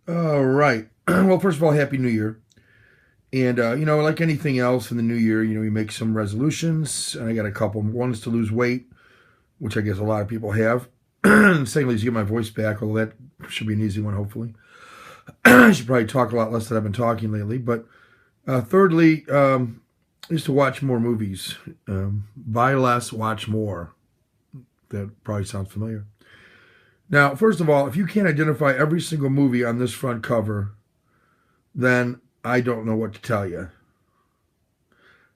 All right. Well, first of all, Happy New Year. And, like anything else in the new year, you make some resolutions. And I got a couple. One is to lose weight, which I guess a lot of people have. Secondly, is to get my voice back, although that should be an easy one, hopefully. I should probably talk a lot less than I've been talking lately. But thirdly, is to watch more movies. Buy less, watch more. That probably sounds familiar. Now, first of all, if you can't identify every single movie on this front cover, then I don't know what to tell you.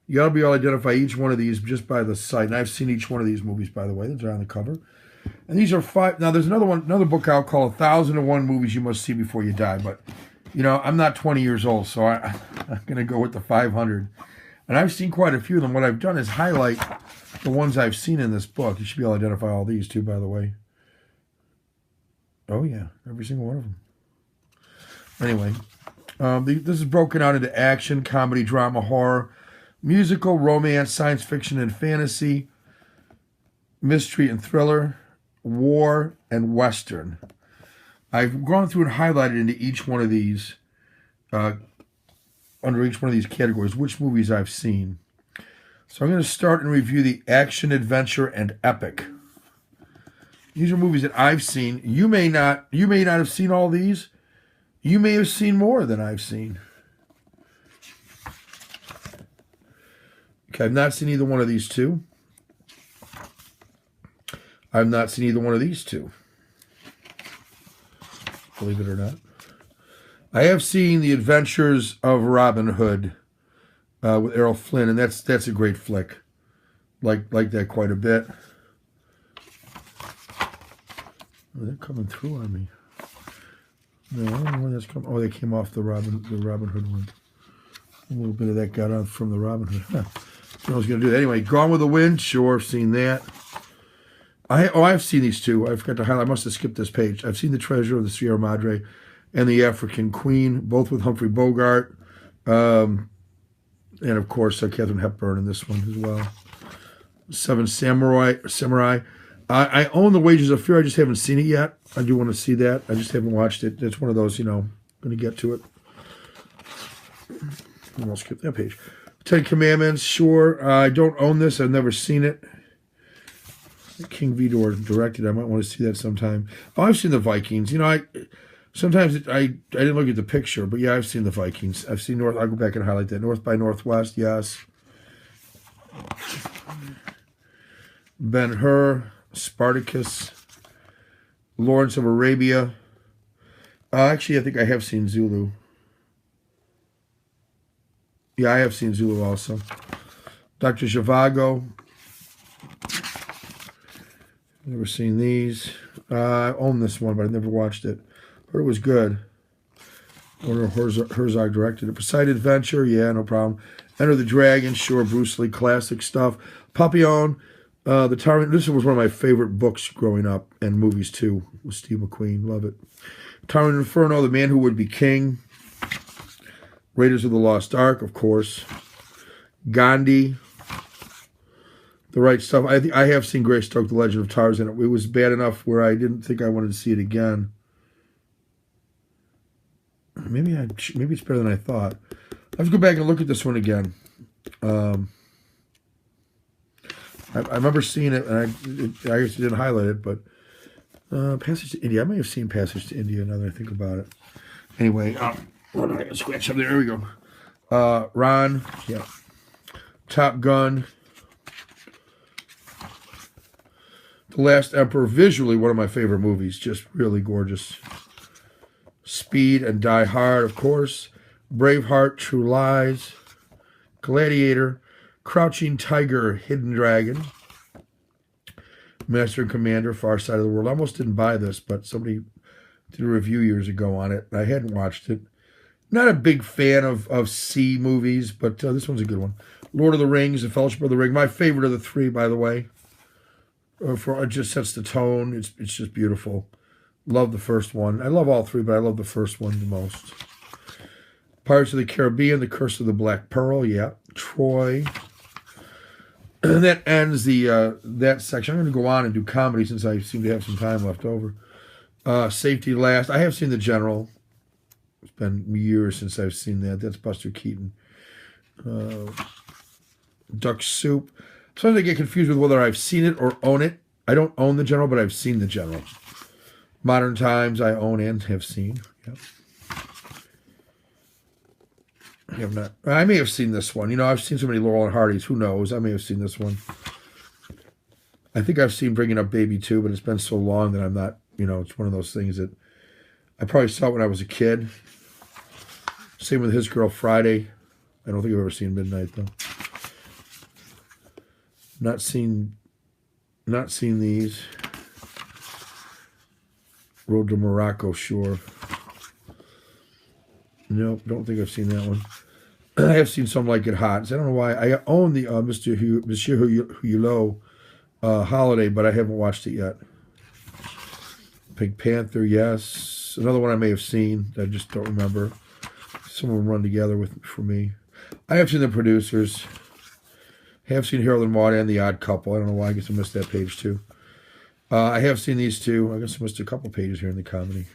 You got to be able to identify each one of these just by the sight. And I've seen each one of these movies, by the way. They're on the cover. And these are five. Now, there's another book out called 1,001 Movies You Must See Before You Die. But, I'm not 20 years old, so I'm going to go with the 500. And I've seen quite a few of them. What I've done is highlight the ones I've seen in this book. You should be able to identify all these, too, by the way. Oh, yeah. Every single one of them. Anyway, this is broken out into action, comedy, drama, horror, musical, romance, science fiction and fantasy, mystery and thriller, war, and western. I've gone through and highlighted into each one of these, under each one of these categories, which movies I've seen. So I'm going to start and review the action, adventure, and epic. These are movies that I've seen. You may not have seen all these. You may have seen more than I've seen. Okay, I've not seen either one of these two. I've not seen either one of these two. Believe it or not. I have seen The Adventures of Robin Hood with Errol Flynn, and that's a great flick. Like that quite a bit. Oh, they're coming through on me. No, I don't know where that's coming. Oh, they came off the Robin Hood one. A little bit of that got on from the Robin Hood. Huh. I was going to do that. Anyway, Gone with the Wind. Sure, I've seen that. I've seen these two. I forgot to highlight. I must have skipped this page. I've seen The Treasure of the Sierra Madre and The African Queen, both with Humphrey Bogart. And, of course, Katharine Hepburn in this one as well. Seven Samurai. I own The Wages of Fear. I just haven't seen it yet. I do want to see that. I just haven't watched it. It's one of those, going to get to it. I'll skip that page. Ten Commandments, sure. I don't own this. I've never seen it. King Vidor directed. I might want to see that sometime. Oh, I've seen the Vikings. I didn't look at the picture, but yeah, I've seen the Vikings. I've seen I'll go back and highlight that. North by Northwest, yes. Ben-Hur, Spartacus, Lawrence of Arabia. Actually, I think I have seen Zulu. Yeah, I have seen Zulu also. Dr. Zhivago. Never seen these. I own this one, but I've never watched it. Heard it was good. Werner Herzog directed it. Poseidon Adventure, yeah, no problem. Enter the Dragon, sure, Bruce Lee, classic stuff. Papillon, The Tyrant. This was one of my favorite books growing up, and movies too, with Steve McQueen. Love it. Tyrant Inferno, The Man Who Would Be King. Raiders of the Lost Ark, of course. Gandhi. The Right Stuff. I have seen Greystoke, The Legend of Tarzan. It was bad enough where I didn't think I wanted to see it again. Maybe it's better than I thought. I have to go back and look at this one again. I remember seeing it, and I guess I didn't highlight it, but Passage to India. I may have seen Passage to India now that I think about it. Anyway, scratch up there. There we go. Ron, yeah. Top Gun. The Last Emperor, visually one of my favorite movies. Just really gorgeous. Speed and Die Hard, of course. Braveheart, True Lies. Gladiator. Crouching Tiger, Hidden Dragon. Master and Commander, Far Side of the World. I almost didn't buy this, but somebody did a review years ago on it. I hadn't watched it. Not a big fan of sea movies, but this one's a good one. Lord of the Rings, The Fellowship of the Ring. My favorite of the three, by the way. It just sets the tone. It's just beautiful. Love the first one. I love all three, but I love the first one the most. Pirates of the Caribbean, The Curse of the Black Pearl. Yeah. Troy. And that ends that section. I'm going to go on and do comedy since I seem to have some time left over. Safety Last. I have seen The General. been years since I've seen that. That's Buster Keaton. Duck Soup. Sometimes I get confused with whether I've seen it or own it. I don't own The General, but I've seen The General. Modern Times I own and have seen. Yep. I have not. I may have seen this one. You know, I've seen so many Laurel and Hardys. Who knows? I may have seen this one. I think I've seen Bringing Up Baby too, but it's been so long that I'm not, you know, it's one of those things that I probably saw it when I was a kid. Same with His Girl Friday. I don't think I've ever seen Midnight though. Not seen these. Road to Morocco, sure. Nope, don't think I've seen that one. I have seen Some Like It Hot. So I don't know why. I own the Monsieur Hulot Holiday, but I haven't watched it yet. Pink Panther, yes. Another one I may have seen. I just don't remember. Some of them run together for me. I have seen The Producers. I have seen Harold and Maude and The Odd Couple. I don't know why. I guess I missed that page too. I have seen these two. I guess I missed a couple pages here in the comedy.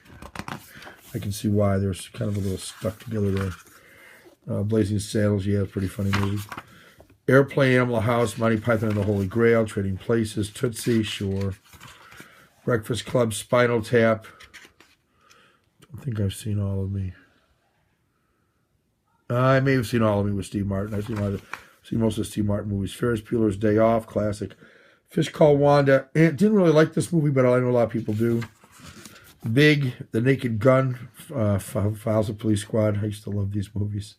I can see why. There's kind of a little stuck together there. Blazing Saddles, yeah, pretty funny movie. Airplane, Animal House, Monty Python and the Holy Grail, Trading Places, Tootsie, sure. Breakfast Club, Spinal Tap. Don't think I've seen All of Me. I may have seen All of Me with Steve Martin. I've seen most of the Steve Martin movies. Ferris Bueller's Day Off, classic. Fish Called Wanda. Didn't really like this movie, but I know a lot of people do. Big, The Naked Gun, Files of Police Squad. I used to love these movies.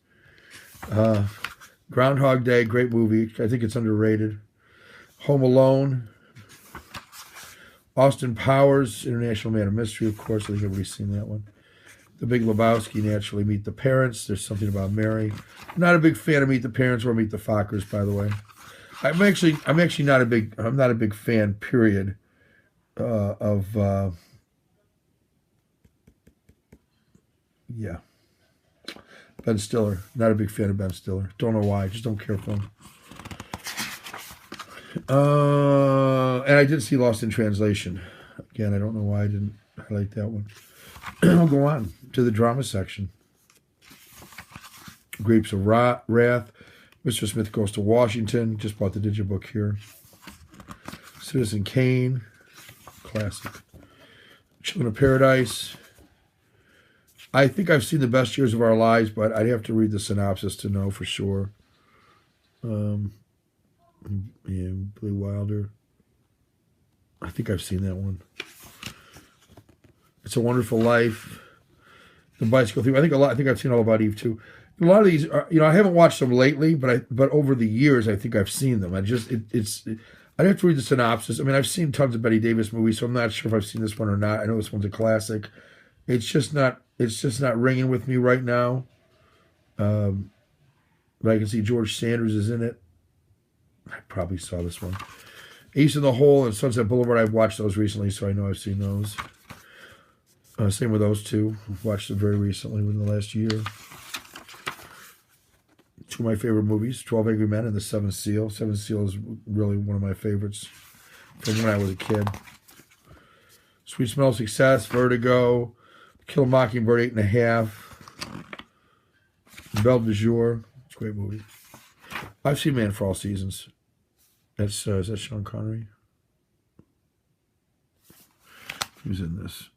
Groundhog Day, great movie. I think it's underrated. Home Alone. Austin Powers, International Man of Mystery, of course. I think everybody's seen that one. The Big Lebowski, naturally. Meet the Parents. There's Something About Mary. I'm not a big fan of Meet the Parents or Meet the Fockers, by the way. I'm actually not a big fan, period, of yeah. Ben Stiller. Not a big fan of Ben Stiller. Don't know why. Just don't care for him. And I did see Lost in Translation. Again, I don't know why I didn't highlight that one. I'll go on to the drama section. Grapes of Wrath. Mr. Smith Goes to Washington. Just bought the digibook here. Citizen Kane. Classic. Children of Paradise. I think I've seen The Best Years of Our Lives, but I'd have to read the synopsis to know for sure. Yeah, Billy Wilder. I think I've seen that one. It's a Wonderful Life. The Bicycle Thief. I think I've seen All About Eve too. A lot of these are, you know, I haven't watched them lately, but over the years I think I've seen them. I'd have to read the synopsis. I mean, I've seen tons of Betty Davis movies, so I'm not sure if I've seen this one or not. I know this one's a classic. It's just not ringing with me right now. But I can see George Sanders is in it. I probably saw this one. Ace in the Hole and Sunset Boulevard. I've watched those recently, so I know I've seen those. Same with those two. I've watched them very recently, within the last year. Two of my favorite movies, 12 Angry Men and The Seventh Seal. Seventh Seal is really one of my favorites from when I was a kid. Sweet Smell of Success, Vertigo, Kill a Mockingbird 8.5, Belle de Jour. It's a great movie. I've seen Man for All Seasons. That's is that Sean Connery? Who's in this?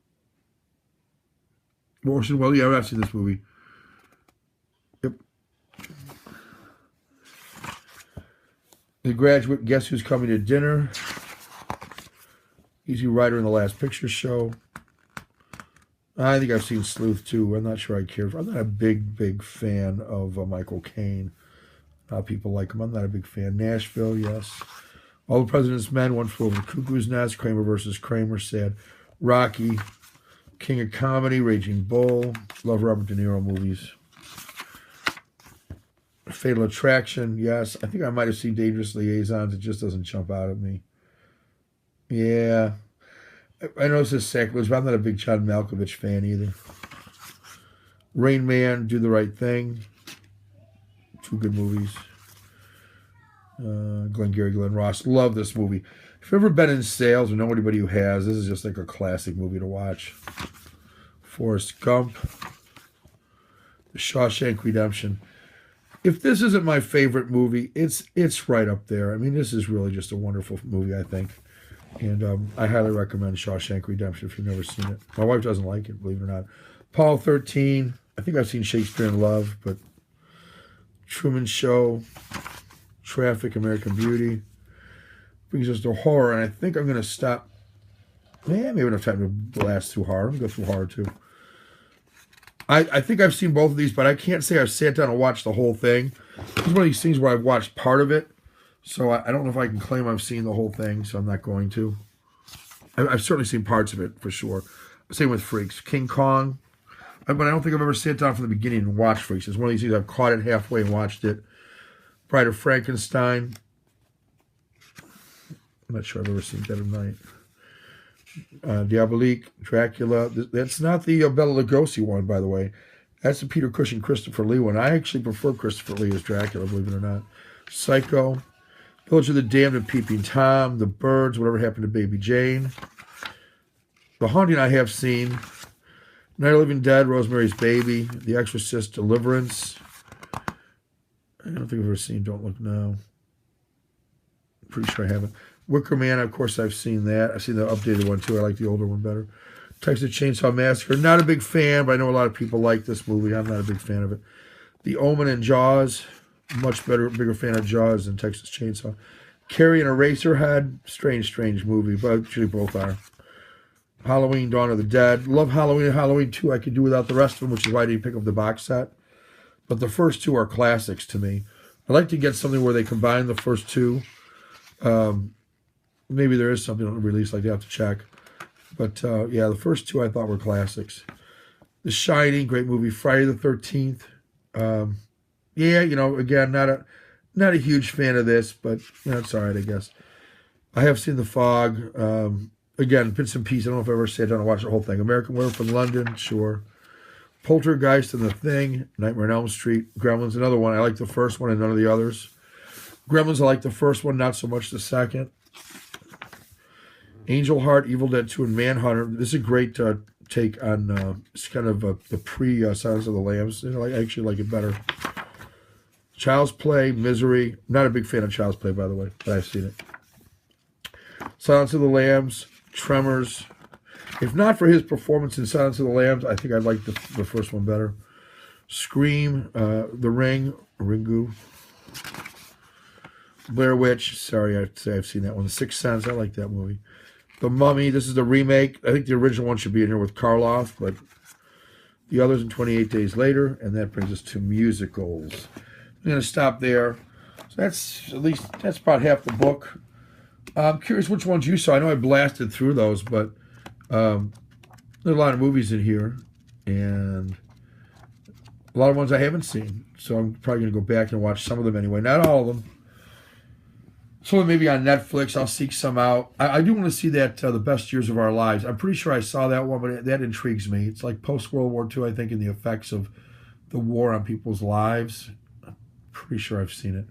Orson Welles. Yeah, I've seen this movie. Yep. The Graduate. Guess Who's Coming to Dinner? Easy Rider in The Last Picture Show. I think I've seen Sleuth too. I'm not sure I care for. I'm not a big fan of Michael Caine. People like him. I'm not a big fan. Nashville, yes. All the President's Men, One Flew Over the Cuckoo's Nest, Kramer versus Kramer, Sad. Rocky, King of Comedy, Raging Bull. Love Robert De Niro movies. Fatal Attraction, yes. I think I might have seen Dangerous Liaisons. It just doesn't jump out at me. Yeah. I know this is sacrilege, but I'm not a big John Malkovich fan either. Rain Man, Do the Right Thing. Two good movies. Glengarry Glen Ross. Love this movie. If you've ever been in sales or know anybody who has, this is just like a classic movie to watch. Forrest Gump. Shawshank Redemption. If this isn't my favorite movie, it's right up there. I mean, this is really just a wonderful movie, I think. And I highly recommend Shawshank Redemption if you've never seen it. My wife doesn't like it, believe it or not. Paul 13. I think I've seen Shakespeare in Love, but Truman Show, Traffic, American Beauty. Brings us to horror, and I think I'm going to stop. Maybe enough time to blast through horror. I'm going to go through horror, too. I think I've seen both of these, but I can't say I've sat down and watched the whole thing. It's one of these things where I've watched part of it, so I don't know if I can claim I've seen the whole thing, so I'm not going to. I've certainly seen parts of it, for sure. Same with Freaks. King Kong, but I don't think I've ever sat down from the beginning and watched Freaks. It's one of these things I've caught it halfway and watched it. Bride of Frankenstein. I'm not sure I've ever seen Dead of Night. Diabolique, Dracula. That's not the Bela Lugosi one, by the way. That's the Peter Cushing, Christopher Lee one. I actually prefer Christopher Lee as Dracula, believe it or not. Psycho, Village of the Damned and Peeping Tom, The Birds, Whatever Happened to Baby Jane. The Haunting I have seen. Night of the Living Dead, Rosemary's Baby, The Exorcist, Deliverance. I don't think I've ever seen Don't Look Now. Pretty sure I haven't. Wicker Man, of course, I've seen that. I've seen the updated one, too. I like the older one better. Texas Chainsaw Massacre. Not a big fan, but I know a lot of people like this movie. I'm not a big fan of it. The Omen and Jaws. Much bigger fan of Jaws than Texas Chainsaw. Carrie and Eraserhead. Strange movie, but actually both are. Halloween, Dawn of the Dead. Love Halloween and Halloween 2. I could do without the rest of them, which is why I didn't pick up the box set. But the first two are classics to me. I like to get something where they combine the first two. Maybe there is something on the release like that. I have to check. But, yeah, the first two I thought were classics. The Shining, great movie. Friday the 13th. Yeah, you know, again, not a huge fan of this, but you know, it's all right, I guess. I have seen The Fog. Again, bits and pieces. I don't know if I ever sat down and watched the whole thing. American Werewolf in London, sure. Poltergeist and The Thing. Nightmare on Elm Street. Gremlins, another one. I like the first one and none of the others. Gremlins, I like the first one, not so much the second. Angel Heart, Evil Dead 2, and Manhunter. This is a great take on it's kind of the pre-Silence of the Lambs. You know, I actually like it better. Child's Play, Misery. Not a big fan of Child's Play, by the way, but I've seen it. Silence of the Lambs, Tremors. If not for his performance in Silence of the Lambs, I think I'd like the first one better. Scream, The Ring, Ringu. Blair Witch, sorry, I'd say I've seen that one. The Sixth Sense, I like that movie. The Mummy, this is the remake. I think the original one should be in here with Karloff, but the others in 28 Days Later, and that brings us to musicals. I'm going to stop there. So that's about half the book. I'm curious which ones you saw. I know I blasted through those, but there's a lot of movies in here, and a lot of ones I haven't seen. So I'm probably going to go back and watch some of them anyway. Not all of them. So maybe on Netflix, I'll seek some out. I do want to see that The Best Years of Our Lives. I'm pretty sure I saw that one, but that intrigues me. It's like post-World War II, I think, and the effects of the war on people's lives. I'm pretty sure I've seen it.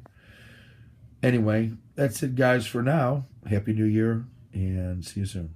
Anyway, that's it, guys, for now. Happy New Year, and see you soon.